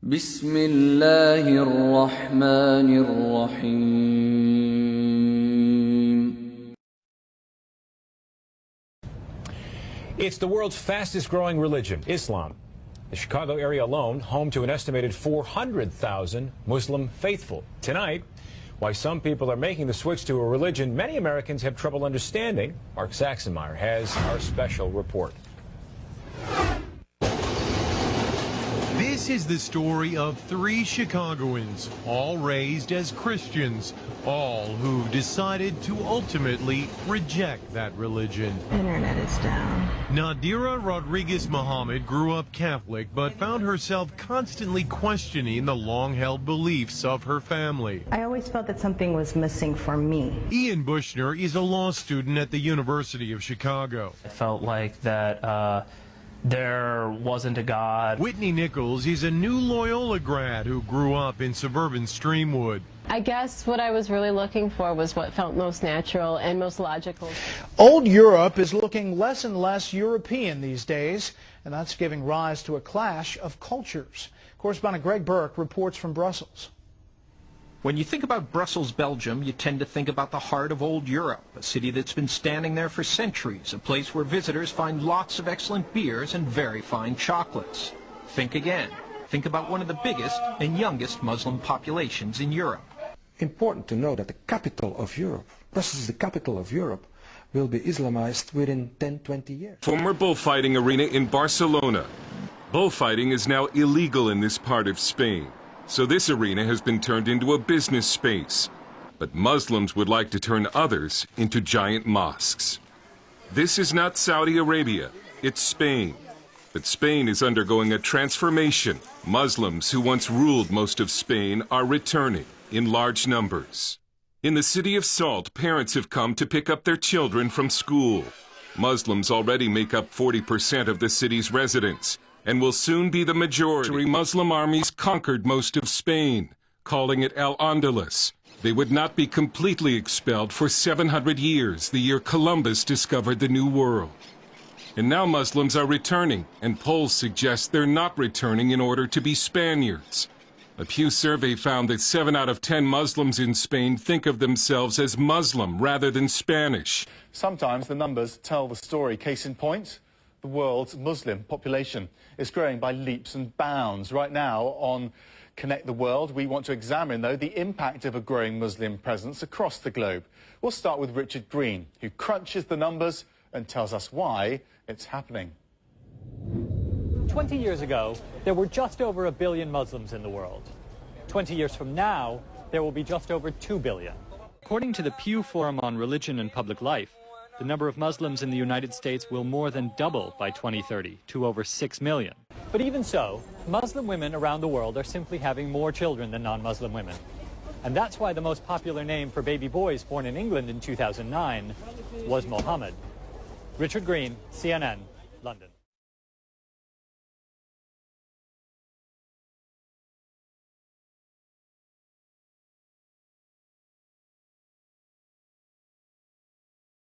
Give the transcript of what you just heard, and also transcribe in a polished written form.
بسم الله الرحمن الرحيم. It's the world's fastest growing religion, Islam. The Chicago area alone, home to an estimated 400,000 Muslim faithful. Tonight, why some people are making the switch to a religion many Americans have trouble understanding. Mark Saxenmeyer has our special report. This is the story of three Chicagoans, all raised as Christians, all who decided to ultimately reject that religion. Internet is down. Nadira Rodriguez Muhammad grew up Catholic, but found herself constantly questioning the long-held beliefs of her family. I always felt that something was missing for me. Ian Bushner is a law student at the University of Chicago. I felt like that there wasn't a God. Whitney Nichols is a new Loyola grad who grew up in suburban Streamwood. I guess what I was really looking for was what felt most natural and most logical. Old Europe is looking less and less European these days, and that's giving rise to a clash of cultures. Correspondent Greg Burke reports from Brussels. When you think about Brussels, Belgium, you tend to think about the heart of old Europe, a city that's been standing there for centuries, a place where visitors find lots of excellent beers and very fine chocolates. Think again. Think about one of the biggest and youngest Muslim populations in Europe. Important to know that the capital of Europe, Brussels, the capital of Europe, will be Islamized within 10-20 years. Former bullfighting arena in Barcelona. Bullfighting is now illegal in this part of Spain. So this arena has been turned into a business space. But Muslims would like to turn others into giant mosques. This is not Saudi Arabia, it's Spain. But Spain is undergoing a transformation. Muslims who once ruled most of Spain are returning in large numbers. In the city of Salt, parents have come to pick up their children from school. Muslims already make up 40% of the city's residents, and will soon be the majority. Muslim armies conquered most of Spain, calling it Al-Andalus. They would not be completely expelled for 700 years, the year Columbus discovered the New World. And now Muslims are returning, and polls suggest they're not returning in order to be Spaniards. A Pew survey found that 7 out of 10 Muslims in Spain think of themselves as Muslim rather than Spanish. Sometimes the numbers tell the story. Case in point, the world's Muslim population is growing by leaps and bounds. Right now on Connect the World, we want to examine, though, the impact of a growing Muslim presence across the globe. We'll start with Richard Green, who crunches the numbers and tells us why it's happening. 20 years ago, there were just over 1 billion Muslims in the world. 20 years from now, there will be just over 2 billion. According to the Pew Forum on Religion and Public Life, the number of Muslims in the United States will more than double by 2030 to over 6 million. But even so, Muslim women around the world are simply having more children than non-Muslim women. And that's why the most popular name for baby boys born in England in 2009 was Mohammed. Richard Green, CNN, London.